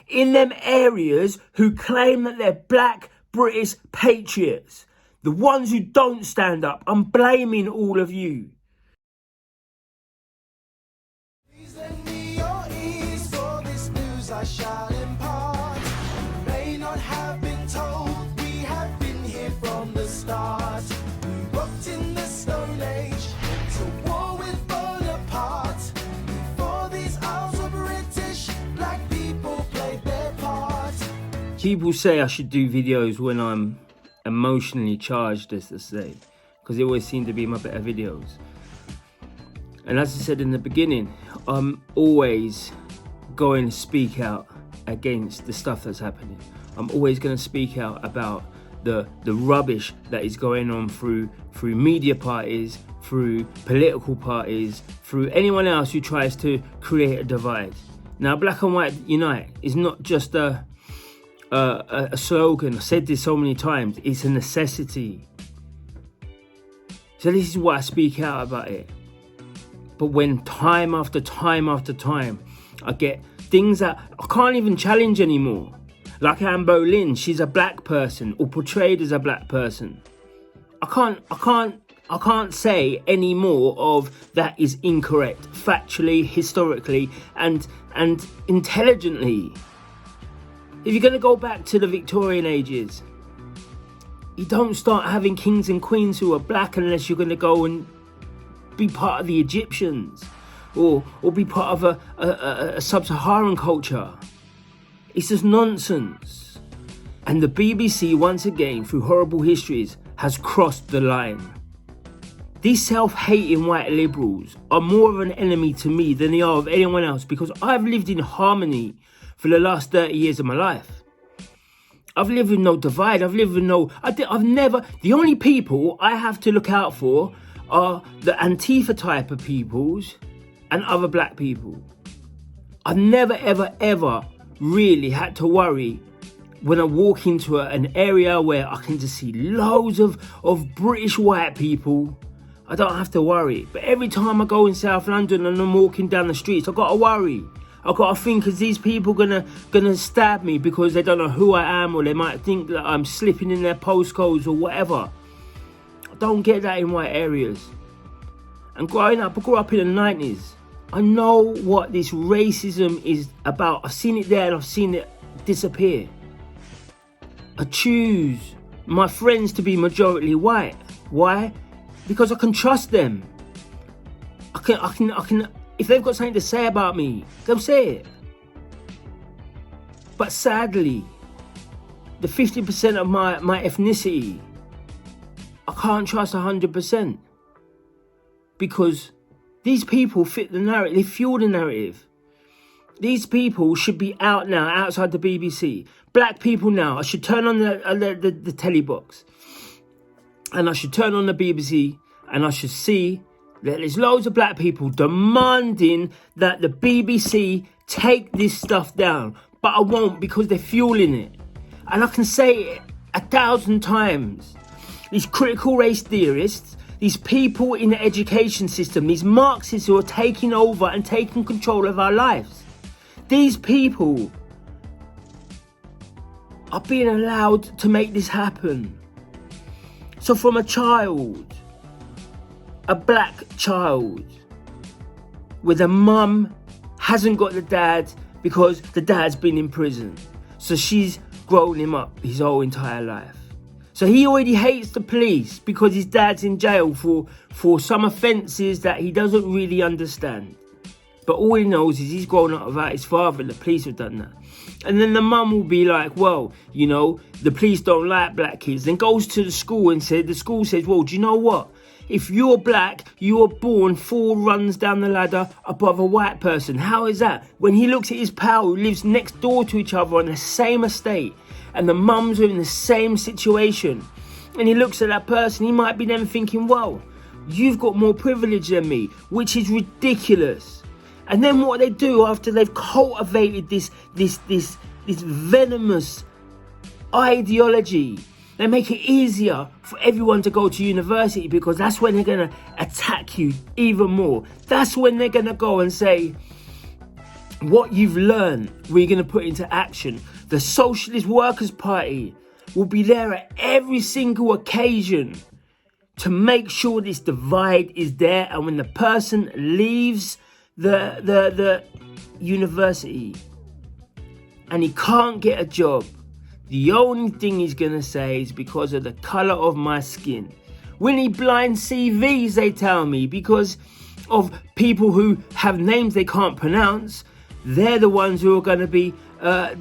in them areas who claim that they're black British patriots. The ones who don't stand up. I'm blaming all of you. Please lend me your ears for this news I shall impart. You may not have been told, we have been here from the start. We walked in the Stone Age, went to war with Bonaparte. Before these isles were British, black people played their part. People say I should do videos when I'm emotionally charged, as they say, because they always seem to be my better videos. And as I said in the beginning, I'm always going to speak out against the stuff that's happening. I'm always going to speak out about the rubbish that is going on through media parties, through political parties, through anyone else who tries to create a divide. Now, Black and White Unite is not just a slogan. I said this so many times. It's a necessity. So this is why I speak out about it. But when time after time after time, I get things that I can't even challenge anymore. Like Anne Boleyn, she's a black person or portrayed as a black person. I can't say any more of that is incorrect, factually, historically, and intelligently. If you're going to go back to the Victorian ages, you don't start having kings and queens who are black unless you're going to go and be part of the Egyptians or be part of a sub-Saharan culture. It's just nonsense. And the BBC, once again, through horrible histories, has crossed the line. These self-hating white liberals are more of an enemy to me than they are of anyone else, because I've lived in harmony for the last 30 years of my life. I've lived with no divide. I've lived with no... I've never... The only people I have to look out for are the Antifa type of peoples and other black people. I've never, ever, ever really had to worry when I walk into an area where I can just see loads of British white people. I don't have to worry. But every time I go in South London and I'm walking down the streets, I've got to worry. I've got to think, is these people gonna stab me because they don't know who I am, or they might think that I'm slipping in their postcodes or whatever. I don't get that in white areas. And growing up, I grew up in the 90s. I know what this racism is about. I've seen it there and I've seen it disappear. I choose my friends to be majority white. Why? Because I can trust them. I can. If they've got something to say about me, they'll say it. But sadly, the 50% of my ethnicity, I can't trust 100%. Because these people fit the narrative, they fuel the narrative. These people should be out now, outside the BBC. Black people now, I should turn on the telly box. And I should turn on the BBC and I should see that there's loads of black people demanding that the BBC take this stuff down. But I won't, because they're fueling it. And I can say it 1,000 times. These critical race theorists, these people in the education system, these Marxists who are taking over and taking control of our lives. These people are being allowed to make this happen. So from a child, a black child, where the mum hasn't got the dad because the dad's been in prison. So she's grown him up his whole entire life. So he already hates the police because his dad's in jail for some offences that he doesn't really understand. But all he knows is he's grown up without his father and the police have done that. And then the mum will be like, well, you know, the police don't like black kids. Then goes to the school and the school says, well, do you know what? If you're black, you were born 4 runs down the ladder above a white person. How is that? When he looks at his pal who lives next door to each other on the same estate, and the mums are in the same situation, and he looks at that person, he might be then thinking, well, you've got more privilege than me, which is ridiculous. And then what they do after they've cultivated this venomous ideology, they make it easier for everyone to go to university, because that's when they're going to attack you even more. That's when they're going to go and say, what you've learned, we're going to put into action. The Socialist Workers' Party will be there at every single occasion to make sure this divide is there. And when the person leaves the university and he can't get a job, the only thing he's going to say is because of the colour of my skin. We need blind CVs, they tell me, because of people who have names they can't pronounce. They're the ones who are going to be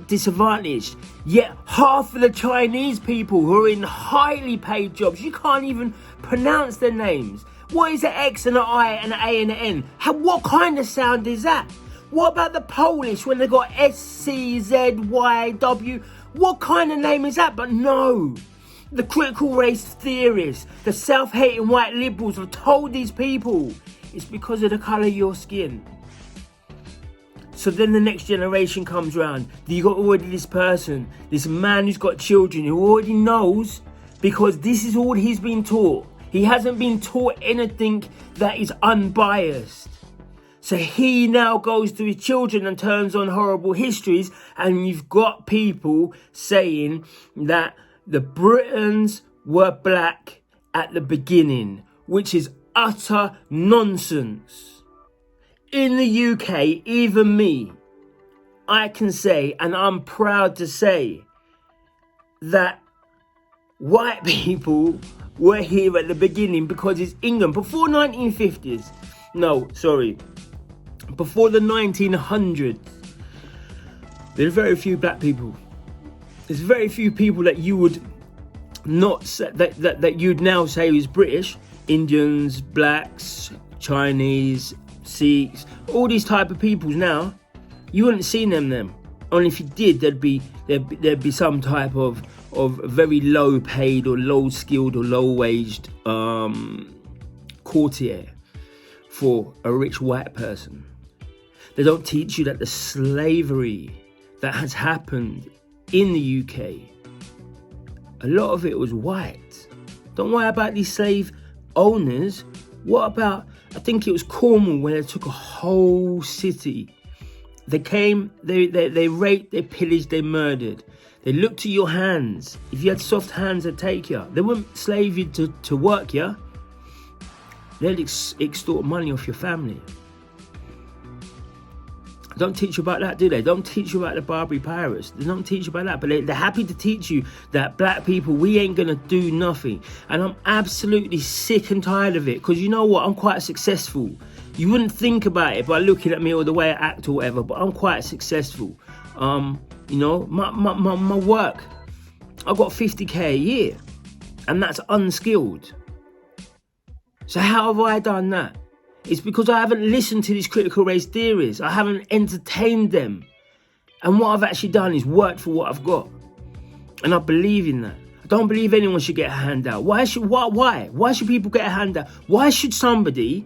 disadvantaged. Yet half of the Chinese people who are in highly paid jobs, you can't even pronounce their names. What is an X and an I and an A and an N? What kind of sound is that? What about the Polish when they got SCZYW? What kind of name is that? But no, the critical race theorists, the self-hating white liberals have told these people it's because of the colour of your skin. So then the next generation comes round. You got already this person, this man who's got children, who already knows, because this is all he's been taught. He hasn't been taught anything that is unbiased. So he now goes to his children and turns on horrible histories, and you've got people saying that the Britons were black at the beginning, which is utter nonsense. In the UK, even me, I can say, and I'm proud to say, that white people were here at the beginning because it's England. Before 1950s, no, sorry, before the 1900s, there's very few black people. There's very few people that you would not say, that you'd now say is British. Indians, blacks, Chinese, Sikhs, all these type of peoples now, you wouldn't see them. Only if you did, there'd be some type of very low paid or low skilled or low waged courtier for a rich white person. They don't teach you that the slavery that has happened in the UK, a lot of it was white. Don't worry about these slave owners. What about, I think it was Cornwall, where they took a whole city. They came, they raped, they pillaged, they murdered. They looked at your hands. If you had soft hands, they'd take you. They wouldn't slave you to work you. They'd extort money off your family. Don't teach you about that, do they? Don't teach you about the Barbary pirates. They don't teach you about that. But they're happy to teach you that black people, we ain't going to do nothing. And I'm absolutely sick and tired of it. Because you know what? I'm quite successful. You wouldn't think about it by looking at me or the way I act or whatever. But I'm quite successful. You know, my work, I've got 50k a year. And that's unskilled. So how have I done that? It's because I haven't listened to these critical race theories. I haven't entertained them. And what I've actually done is worked for what I've got. And I believe in that. I don't believe anyone should get a handout. Why should people get a handout? Why should somebody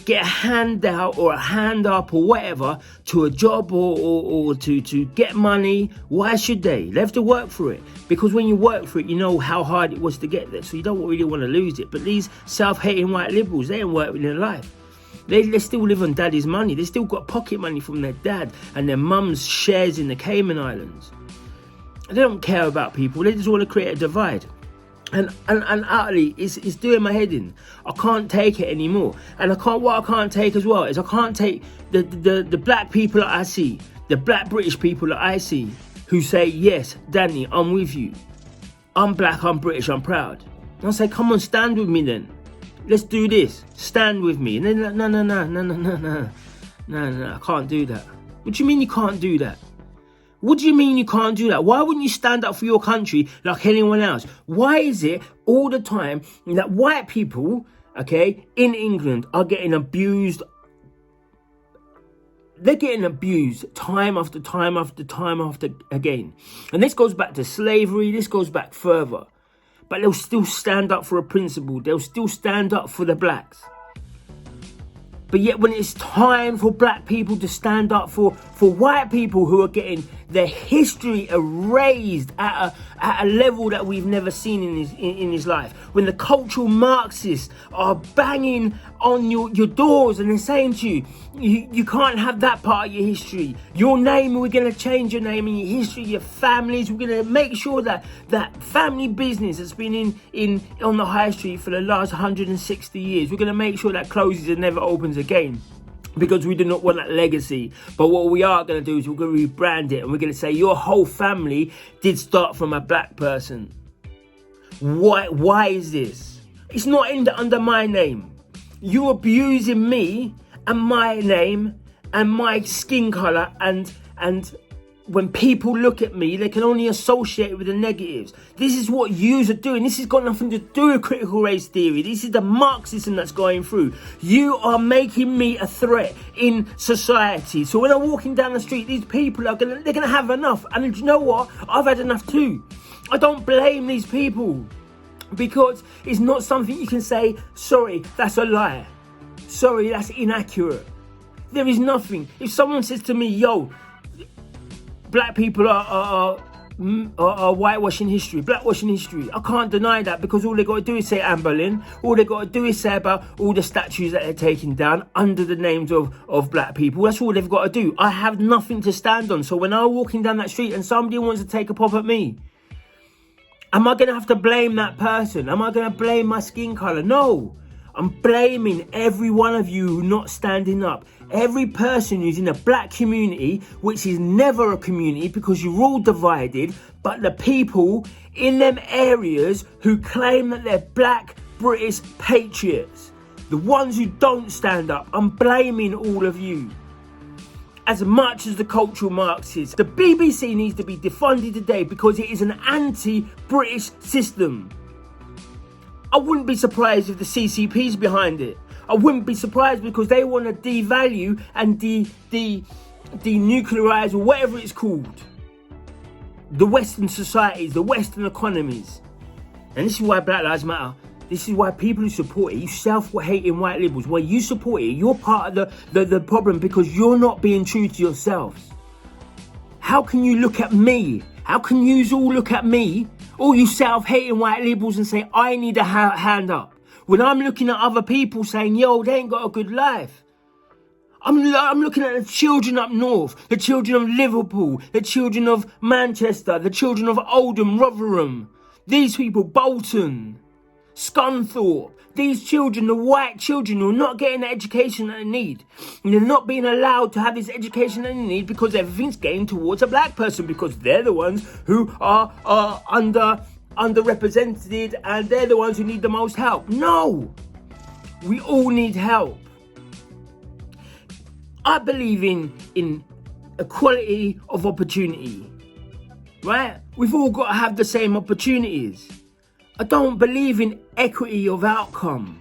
get a handout or a hand up or whatever to a job or to get money? Why should they? They have to work for it. Because when you work for it, you know how hard it was to get there. So you don't really want to lose it. But these self-hating white liberals, they ain't worked in their life. They still live on daddy's money. They still got pocket money from their dad and their mum's shares in the Cayman Islands. They don't care about people. They just want to create a divide. And utterly, it's doing my head in. I can't take it anymore. And what I can't take as well is I can't take the black people that I see, the black British people that I see who say, yes, Danny, I'm with you. I'm black, I'm British, I'm proud. And I say, come on, stand with me then. Let's do this. Stand with me. And then no, I can't do that. What do you mean you can't do that? What do you mean you can't do that? Why wouldn't you stand up for your country like anyone else? Why is it all the time that white people, okay, in England are getting abused? They're getting abused time after time after time after again. And this goes back to slavery. This goes back further. But they'll still stand up for a principle. They'll still stand up for the blacks. But yet when it's time for black people to stand up for white people who are getting their history erased at a level that we've never seen in his life. When the cultural Marxists are banging on your doors and they're saying to you, you can't have that part of your history. Your name, we're going to change your name and your history, your families. We're going to make sure that family business that's been on the high street for the last 160 years, we're going to make sure that closes and never opens again. Because we do not want that legacy. But what we are going to do is we're going to rebrand it and we're going to say your whole family did start from a black person. Why is this? It's not under my name. You're abusing me and my name and my skin colour, and when people look at me, they can only associate it with the negatives. This is what yous are doing. This has got nothing to do with critical race theory. This is the Marxism that's going through. You are making me a threat in society. So when I'm walking down the street, these people they're gonna have enough. And you know what? I've had enough too. I don't blame these people, because it's not something you can say, sorry, that's a lie. Sorry, that's inaccurate. There is nothing. If someone says to me, yo, black people are whitewashing history, blackwashing history, I can't deny that, because all they got to do is say Anne Boleyn. All they got to do is say about all the statues that they're taking down under the names of black people. That's all they've got to do. I have nothing to stand on. So when I'm walking down that street and somebody wants to take a pop at me, am I going to have to blame that person? Am I going to blame my skin colour? No. I'm blaming every one of you not standing up. Every person who's in a black community, which is never a community because you're all divided, but the people in them areas who claim that they're black British patriots, the ones who don't stand up, I'm blaming all of you. As much as the cultural Marxists, the BBC needs to be defunded today because it is an anti-British system. I wouldn't be surprised if the CCP's behind it. I wouldn't be surprised because they want to devalue and denuclearize, or whatever it's called, the Western societies, the Western economies. And this is why Black Lives Matter. This is why people who support it, you self-hating white liberals, where you support it, you're part of the problem because you're not being true to yourselves. How can you look at me? How can you all look at me, all you self-hating white liberals, and say, I need a hand up? When I'm looking at other people saying, yo, they ain't got a good life. I'm looking at the children up north, the children of Liverpool, the children of Manchester, the children of Oldham, Rotherham. These people, Bolton, Scunthorpe, these children, the white children who are not getting the education that they need. And they're not being allowed to have this education that they need because everything's getting towards a black person, because they're the ones who are underrepresented and they're the ones who need the most help. No, we all need help. I believe in equality of opportunity, right? We've all got to have the same opportunities. I don't believe in equity of outcome.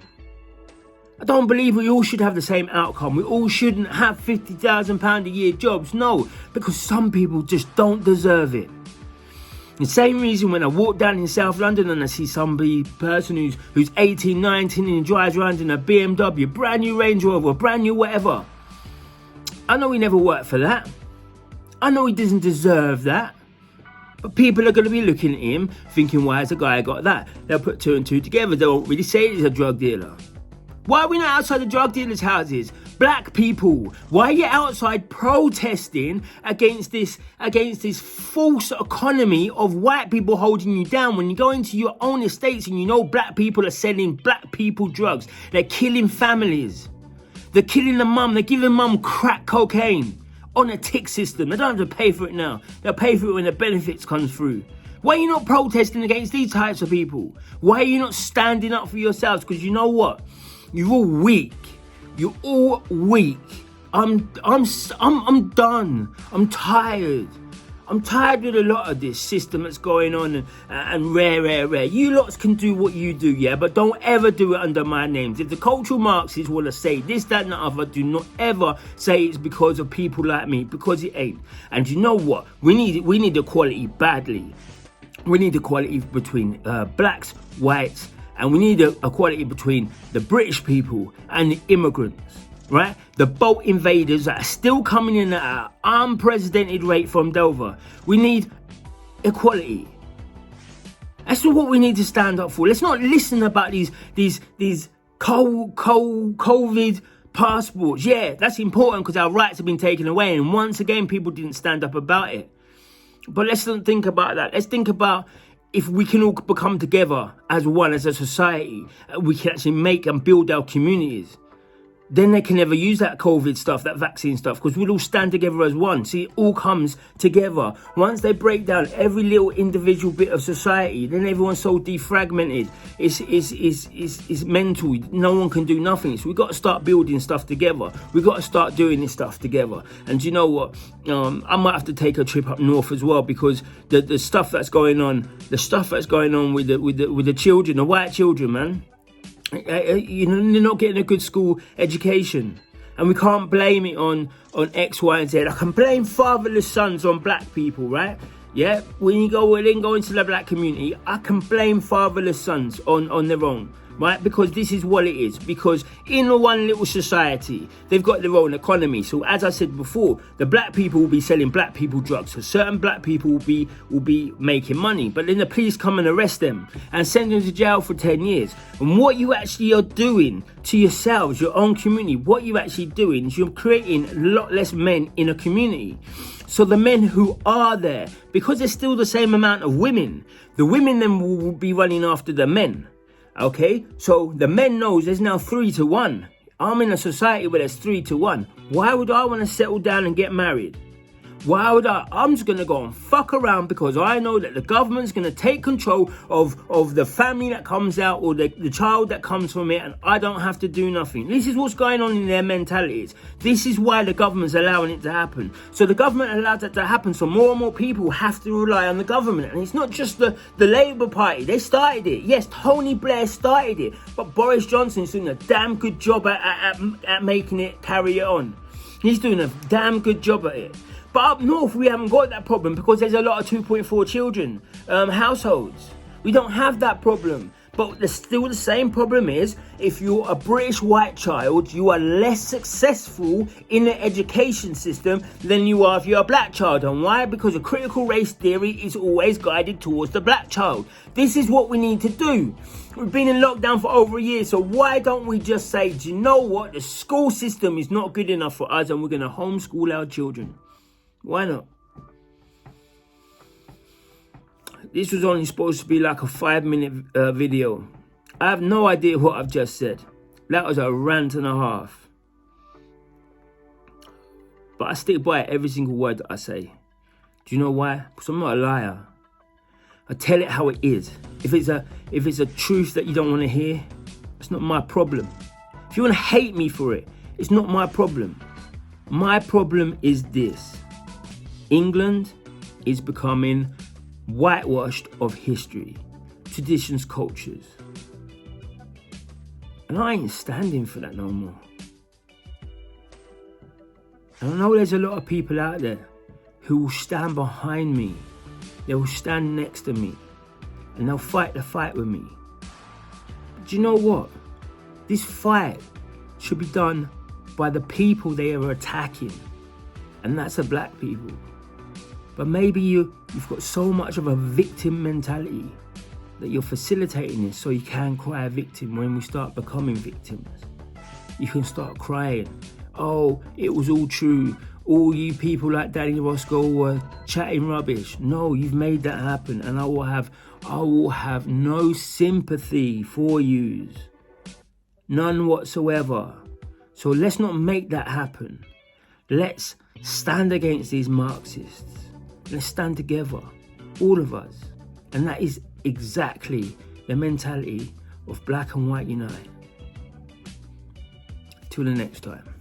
I don't believe we all should have the same outcome. We all shouldn't have £50,000 a year jobs. No, because some people just don't deserve it. The same reason when I walk down in South London and I see person who's 18, 19 and drives around in a BMW, brand new Range Rover, brand new whatever. I know he never worked for that. I know he doesn't deserve that. But people are going to be looking at him thinking, why has a guy got that? They'll put two and two together. They won't really say he's a drug dealer. Why are we not outside the drug dealers' houses? Black people, why are you outside protesting against this false economy of white people holding you down when you go into your own estates and you know black people are selling black people drugs? They're killing families. They're killing the mum. They're giving mum crack cocaine on a tick system. They don't have to pay for it now. They'll pay for it when the benefits come through. Why are you not protesting against these types of people? Why are you not standing up for yourselves? Because you know what? You're all weak. You're all weak. I'm done. I'm tired. I'm tired with a lot of this system that's going on and rare. You lots can do what you do, yeah, but don't ever do it under my names. If the cultural Marxists want to say this, that and the other, do not ever say it's because of people like me, because it ain't. And you know what? We need equality badly. We need equality between blacks, whites, and we need equality between the British people and the immigrants. right? The boat invaders that are still coming in at an unprecedented rate from Dover. We need equality. That's what we need to stand up for. Let's not listen about these COVID passports. Yeah, that's important because our rights have been taken away. And once again, people didn't stand up about it. But let's not think about that. Let's think about if we can all become together as one, as a society, we can actually make and build our communities. Then they can never use that COVID stuff, that vaccine stuff, because we'll all stand together as one. See, it all comes together. Once they break down every little individual bit of society, then everyone's so defragmented. It's mental. No one can do nothing. So we've got to start building stuff together. We've got to start doing this stuff together. And you know what? I might have to take a trip up north as well, because the stuff that's going on, with the children, the white children, man. You know, they're not getting a good school education, and we can't blame it on X, Y, and Z. I can blame fatherless sons on black people, right? Yeah, when you go into the black community, I can blame fatherless sons on their own, right? Because this is what it is. Because in the one little society, they've got their own economy. So as I said before, the black people will be selling black people drugs. So certain black people will be making money. But then the police come and arrest them and send them to jail for 10 years. And what you actually are doing to yourselves, your own community, what you're actually doing is you're creating a lot less men in a community. So the men who are there, because there's still the same amount of women, the women then will be running after the men. Okay, so the men knows there's now 3-1. I'm in a society where there's 3-1. Why would I want to settle down and get married? Why would I? I'm just going to go and fuck around because I know that the government's going to take control of the family that comes out or the child that comes from it, and I don't have to do nothing. This is what's going on in their mentalities. This is why the government's allowing it to happen. So the government allows that to happen, so more and more people have to rely on the government. And it's not just the Labour Party. They started it. Yes, Tony Blair started it. But Boris Johnson's doing a damn good job at making it carry it on. He's doing a damn good job at it. But up north, we haven't got that problem because there's a lot of 2.4 children households. We don't have that problem. But there's still the same problem is, if you're a British white child, you are less successful in the education system than you are if you're a black child. And why? Because a critical race theory is always guided towards the black child. This is what we need to do. We've been in lockdown for over a year, so why don't we just say, do you know what? The school system is not good enough for us and we're going to homeschool our children. Why not? This was only supposed to be like a 5-minute video. I have no idea what I've just said. That was a rant and a half. But I stick by every single word that I say. Do you know why? Because I'm not a liar. I tell it how it is. If it's a truth that you don't want to hear, it's not my problem. If you want to hate me for it, it's not my problem. My problem is this. England is becoming whitewashed of history, traditions, cultures. And I ain't standing for that no more. And I know there's a lot of people out there who will stand behind me. They will stand next to me. And they'll fight the fight with me. But do you know what? This fight should be done by the people they are attacking. And that's the black people. But maybe you've got so much of a victim mentality that you're facilitating this so you can cry a victim when we start becoming victims. You can start crying. Oh, it was all true. All you people like Danny Roscoe were chatting rubbish. No, you've made that happen, and I will have no sympathy for you. None whatsoever. So let's not make that happen. Let's stand against these Marxists. Let's stand together, all of us. And that is exactly the mentality of Black and White Unite. Till the next time.